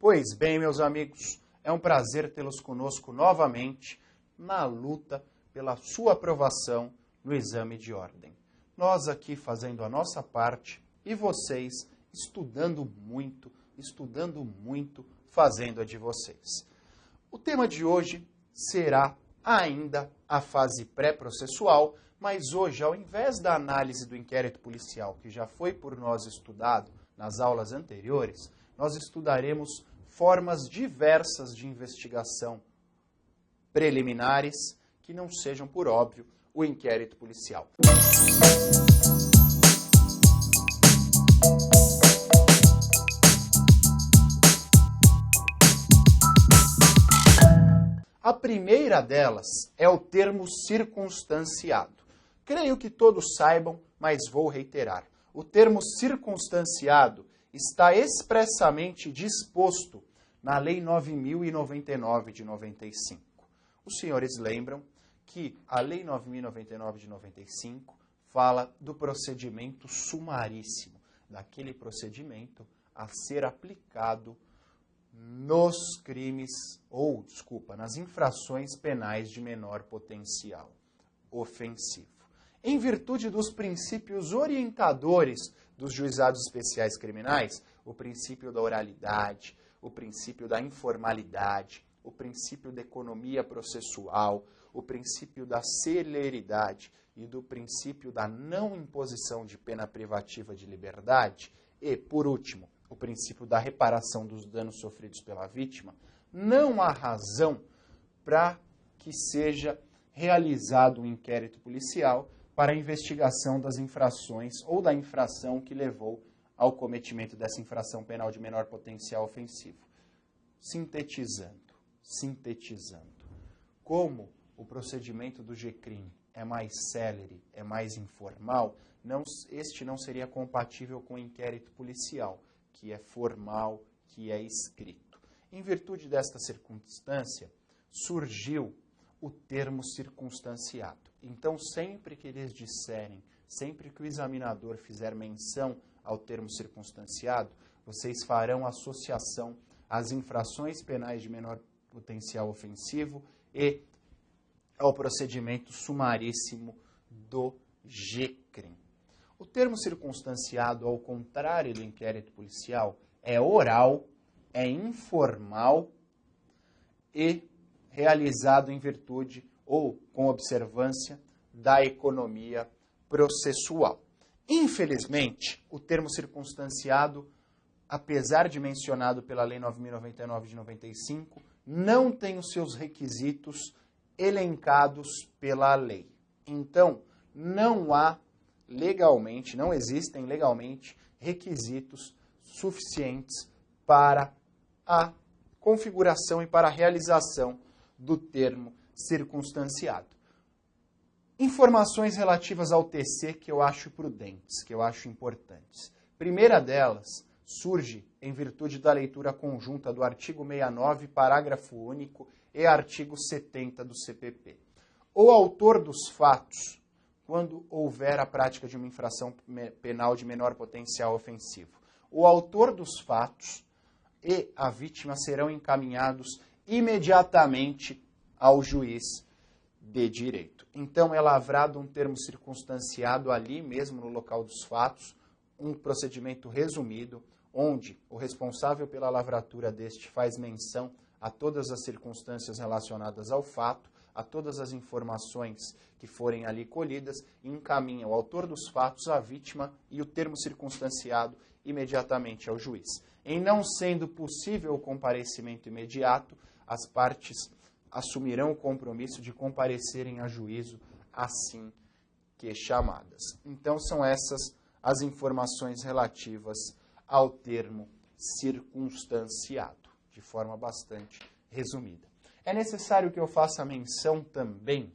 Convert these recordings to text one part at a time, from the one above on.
Pois bem, meus amigos, é um prazer tê-los conosco novamente na luta pela sua aprovação no exame de ordem. Nós aqui fazendo a nossa parte e vocês estudando muito, fazendo a de vocês. O tema de hoje será ainda a fase pré-processual, mas hoje, ao invés da análise do inquérito policial, que já foi por nós estudado nas aulas anteriores, nós estudaremos formas diversas de investigação preliminares que não sejam, por óbvio, o inquérito policial. A primeira delas é o termo circunstanciado. Creio que todos saibam, mas vou reiterar. O termo circunstanciado está expressamente disposto na Lei 9.099 de 95. Os senhores lembram que a Lei 9.099 de 95 fala do procedimento sumaríssimo, daquele procedimento a ser aplicado nos crimes, nas infrações penais de menor potencial ofensivo. Em virtude dos princípios orientadores dos juizados especiais criminais, o princípio da oralidade, o princípio da informalidade, o princípio da economia processual, o princípio da celeridade e do princípio da não imposição de pena privativa de liberdade e, por último, o princípio da reparação dos danos sofridos pela vítima, não há razão para que seja realizado um inquérito policial para a investigação das infrações ou da infração que levou ao cometimento dessa infração penal de menor potencial ofensivo. Sintetizando, como o procedimento do GCRIM é mais célere, é mais informal, este não seria compatível com o inquérito policial, que é formal, que é escrito. Em virtude desta circunstância, surgiu o termo circunstanciado. Então, sempre que eles disserem, sempre que o examinador fizer menção ao termo circunstanciado, vocês farão associação às infrações penais de menor potencial ofensivo e ao procedimento sumaríssimo do GCRIM. O termo circunstanciado, ao contrário do inquérito policial, é oral, é informal e realizado em virtude ou com observância da economia processual. Infelizmente, o termo circunstanciado, apesar de mencionado pela Lei 9.099 de 95, não tem os seus requisitos elencados pela lei. Então, não existem legalmente requisitos suficientes para a configuração e para a realização do termo circunstanciado. Informações relativas ao TC que eu acho prudentes, que eu acho importantes. Primeira delas surge em virtude da leitura conjunta do artigo 69, parágrafo único, e artigo 70 do CPP. O autor dos fatos, quando houver a prática de uma infração penal de menor potencial ofensivo, o autor dos fatos e a vítima serão encaminhados imediatamente ao juiz de direito. Então é lavrado um termo circunstanciado ali mesmo no local dos fatos, um procedimento resumido, onde o responsável pela lavratura deste faz menção a todas as circunstâncias relacionadas ao fato, a todas as informações que forem ali colhidas, e encaminha o autor dos fatos, a vítima e o termo circunstanciado imediatamente ao juiz. Em não sendo possível o comparecimento imediato, as partes assumirão o compromisso de comparecerem a juízo assim que chamadas. Então são essas as informações relativas ao termo circunstanciado, de forma bastante resumida. É necessário que eu faça menção também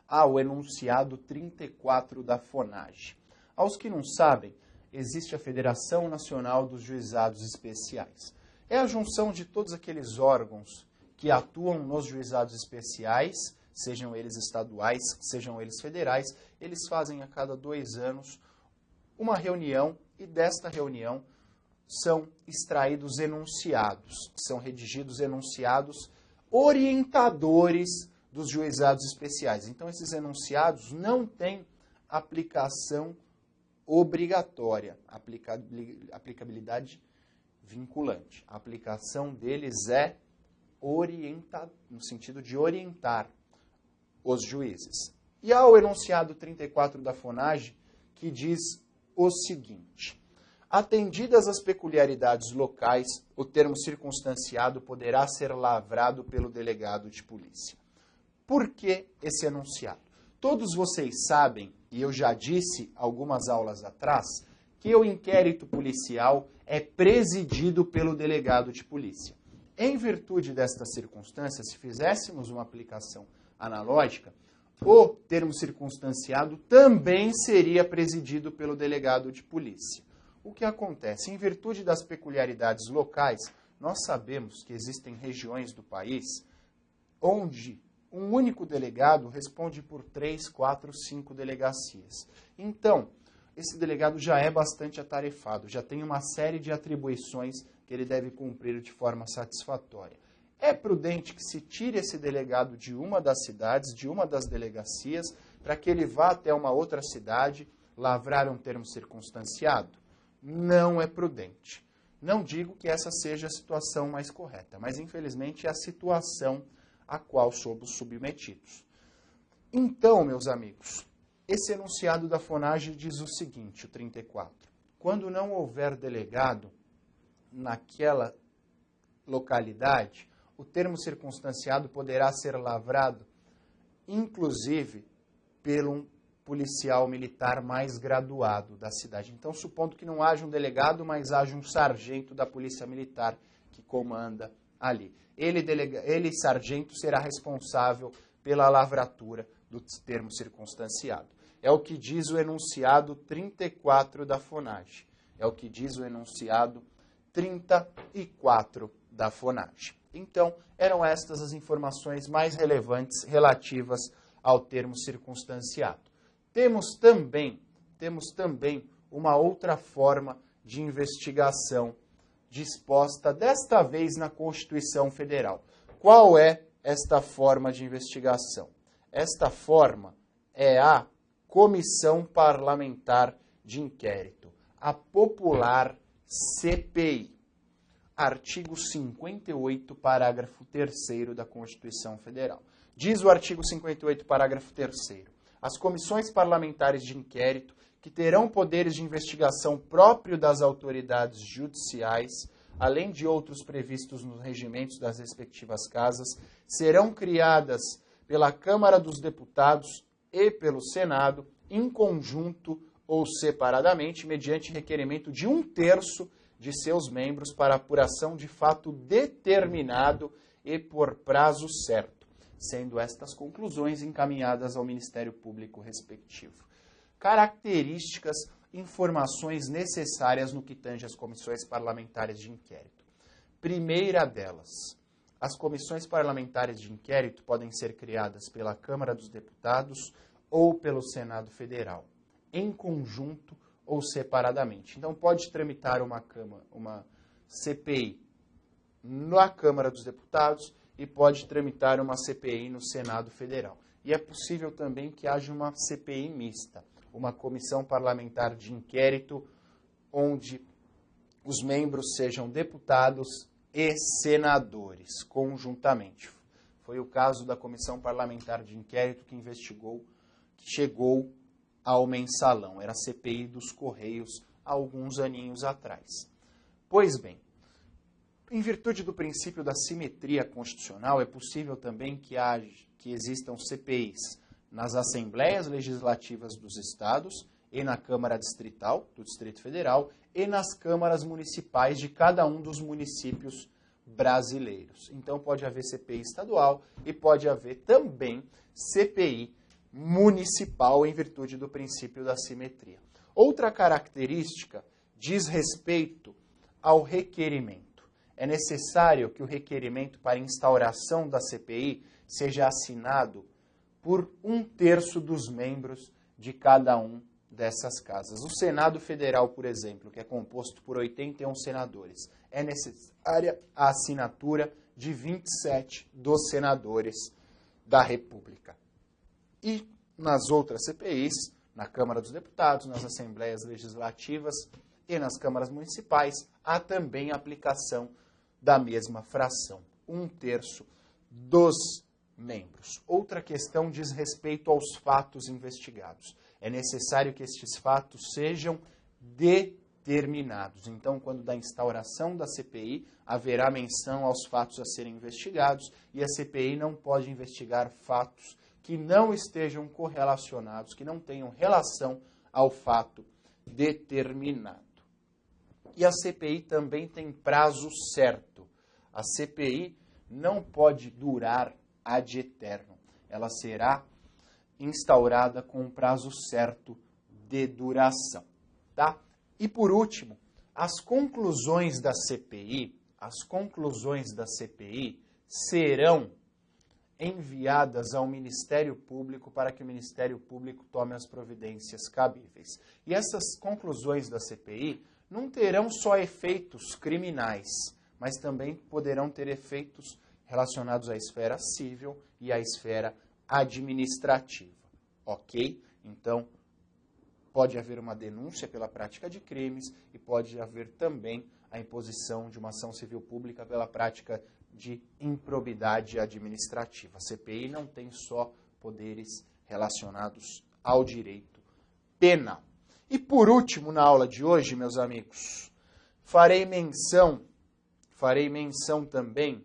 ao enunciado 34 da FONAGE. Aos que não sabem, existe a Federação Nacional dos Juizados Especiais. É a junção de todos aqueles órgãos que atuam nos juizados especiais, sejam eles estaduais, sejam eles federais. Eles fazem a cada 2 anos uma reunião e desta reunião são extraídos enunciados, são redigidos enunciados orientadores dos juizados especiais. Então, esses enunciados não têm aplicação obrigatória, aplicabilidade vinculante. A aplicação deles é no sentido de orientar os juízes. E há o enunciado 34 da FONAGE, que diz o seguinte: atendidas as peculiaridades locais, o termo circunstanciado poderá ser lavrado pelo delegado de polícia. Por que esse enunciado? Todos vocês sabem, e eu já disse algumas aulas atrás, que o inquérito policial é presidido pelo delegado de polícia. Em virtude desta circunstância, se fizéssemos uma aplicação analógica, o termo circunstanciado também seria presidido pelo delegado de polícia. O que acontece? Em virtude das peculiaridades locais, nós sabemos que existem regiões do país onde um único delegado responde por 3, 4, 5 delegacias. Então, esse delegado já é bastante atarefado, já tem uma série de atribuições que ele deve cumprir de forma satisfatória. É prudente que se tire esse delegado de uma das cidades, de uma das delegacias, para que ele vá até uma outra cidade lavrar um termo circunstanciado? Não é prudente. Não digo que essa seja a situação mais correta, mas infelizmente é a situação a qual somos submetidos. Então, meus amigos, esse enunciado da FONAGE diz o seguinte, o 34. Quando não houver delegado naquela localidade, o termo circunstanciado poderá ser lavrado, inclusive, por um policial militar mais graduado da cidade. Então, supondo que não haja um delegado, mas haja um sargento da Polícia Militar que comanda ali. Ele, sargento, será responsável pela lavratura do termo circunstanciado. É o que diz o enunciado 34 da FONAGE. É o que diz o enunciado 34 da FONAGE. Então, eram estas as informações mais relevantes relativas ao termo circunstanciado. Temos também uma outra forma de investigação disposta, desta vez, na Constituição Federal. Qual é esta forma de investigação? Esta forma é a Comissão Parlamentar de Inquérito, a popular CPI. Artigo 58, parágrafo 3º da Constituição Federal. Diz o artigo 58, parágrafo 3º. As comissões parlamentares de inquérito, que terão poderes de investigação próprio das autoridades judiciais, além de outros previstos nos regimentos das respectivas casas, serão criadas pela Câmara dos Deputados e pelo Senado, em conjunto ou separadamente, mediante requerimento de 1/3 de seus membros para apuração de fato determinado e por prazo certo, sendo estas conclusões encaminhadas ao Ministério Público respectivo. Características, informações necessárias no que tange às comissões parlamentares de inquérito. Primeira delas, as comissões parlamentares de inquérito podem ser criadas pela Câmara dos Deputados ou pelo Senado Federal, em conjunto ou separadamente. Então, pode tramitar uma CPI na Câmara dos Deputados e pode tramitar uma CPI no Senado Federal. E é possível também que haja uma CPI mista, uma comissão parlamentar de inquérito, onde os membros sejam deputados e senadores, conjuntamente. Foi o caso da comissão parlamentar de inquérito que chegou ao mensalão. Era a CPI dos Correios há alguns aninhos atrás. Pois bem, em virtude do princípio da simetria constitucional, é possível também que existam CPIs nas Assembleias Legislativas dos Estados e na Câmara Distrital do Distrito Federal e nas câmaras municipais de cada um dos municípios brasileiros. Então pode haver CPI estadual e pode haver também CPI municipal em virtude do princípio da simetria. Outra característica diz respeito ao requerimento. É necessário que o requerimento para instauração da CPI seja assinado por 1/3 dos membros de cada um dessas casas. O Senado Federal, por exemplo, que é composto por 81 senadores, é necessária a assinatura de 27 dos senadores da República. E nas outras CPIs, na Câmara dos Deputados, nas Assembleias Legislativas e nas câmaras municipais, há também a aplicação da mesma fração, 1/3 dos membros. Outra questão diz respeito aos fatos investigados. É necessário que estes fatos sejam determinados. Então, quando da instauração da CPI, haverá menção aos fatos a serem investigados e a CPI não pode investigar fatos que não estejam correlacionados, que não tenham relação ao fato determinado. E a CPI também tem prazo certo. A CPI não pode durar ad eterno. Ela será instaurada com um prazo certo de duração, tá? E por último, as conclusões da CPI serão enviadas ao Ministério Público para que o Ministério Público tome as providências cabíveis. E essas conclusões da CPI não terão só efeitos criminais, mas também poderão ter efeitos relacionados à esfera civil e à esfera administrativa, ok? Então, pode haver uma denúncia pela prática de crimes e pode haver também a imposição de uma ação civil pública pela prática de improbidade administrativa. A CPI não tem só poderes relacionados ao direito penal. E por último, na aula de hoje, meus amigos, farei menção também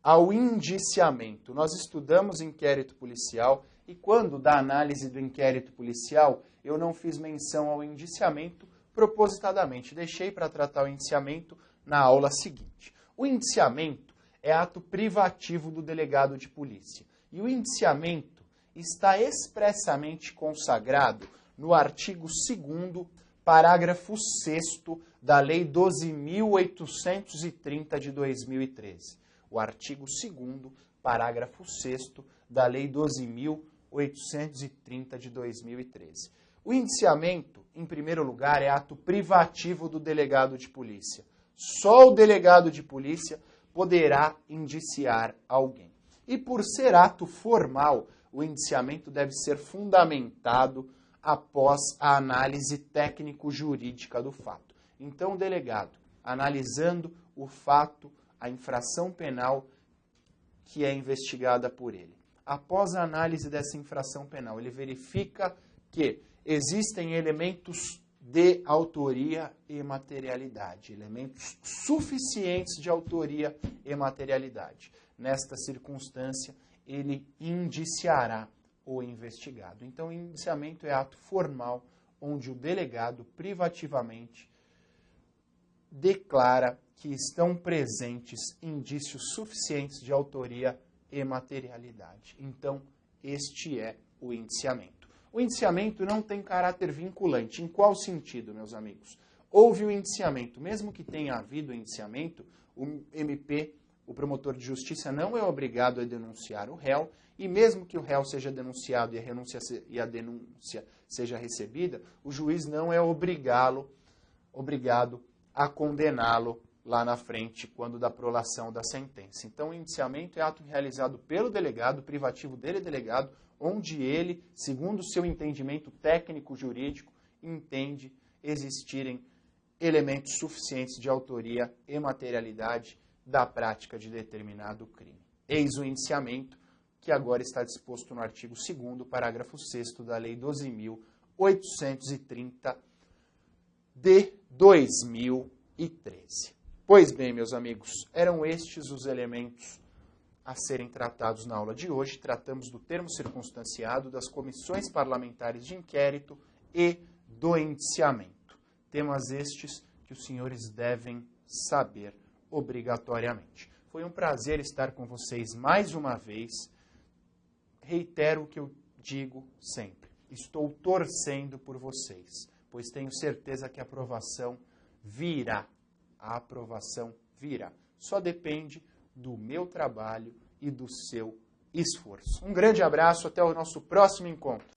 ao indiciamento. Nós estudamos inquérito policial e quando da análise do inquérito policial, eu não fiz menção ao indiciamento propositadamente. Deixei para tratar o indiciamento na aula seguinte. O indiciamento é ato privativo do delegado de polícia. E o indiciamento está expressamente consagrado no artigo 2º, parágrafo 6º da Lei 12.830 de 2013. O artigo 2º, parágrafo 6º da Lei 12.830 de 2013. O indiciamento, em primeiro lugar, é ato privativo do delegado de polícia. Só o delegado de polícia poderá indiciar alguém. E por ser ato formal, o indiciamento deve ser fundamentado após a análise técnico-jurídica do fato. Então, o delegado, analisando o fato, a infração penal que é investigada por ele. Após a análise dessa infração penal, ele verifica que existem elementos de autoria e materialidade, elementos suficientes de autoria e materialidade. Nesta circunstância, ele indiciará o investigado. Então, o indiciamento é ato formal, onde o delegado privativamente declara que estão presentes indícios suficientes de autoria e materialidade. Então, este é o indiciamento. O indiciamento não tem caráter vinculante. Em qual sentido, meus amigos? Houve o indiciamento. Mesmo que tenha havido o indiciamento, o MP, o promotor de justiça, não é obrigado a denunciar o réu, e mesmo que o réu seja denunciado e a denúncia seja recebida, o juiz não é obrigado a condená-lo lá na frente, quando da prolação da sentença. Então, o indiciamento é ato realizado pelo delegado, privativo dele, delegado, onde ele, segundo o seu entendimento técnico-jurídico, entende existirem elementos suficientes de autoria e materialidade da prática de determinado crime. Eis o indiciamento, que agora está disposto no artigo 2º, parágrafo 6º da Lei 12.830 de 2013. Pois bem, meus amigos, eram estes os elementos a serem tratados na aula de hoje. Tratamos do termo circunstanciado, das comissões parlamentares de inquérito e do indiciamento. Temas estes que os senhores devem saber obrigatoriamente. Foi um prazer estar com vocês mais uma vez. Reitero o que eu digo sempre. Estou torcendo por vocês, pois tenho certeza que a aprovação virá. A aprovação virá. Só depende do meu trabalho e do seu esforço. Um grande abraço, até o nosso próximo encontro.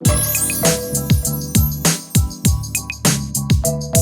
Música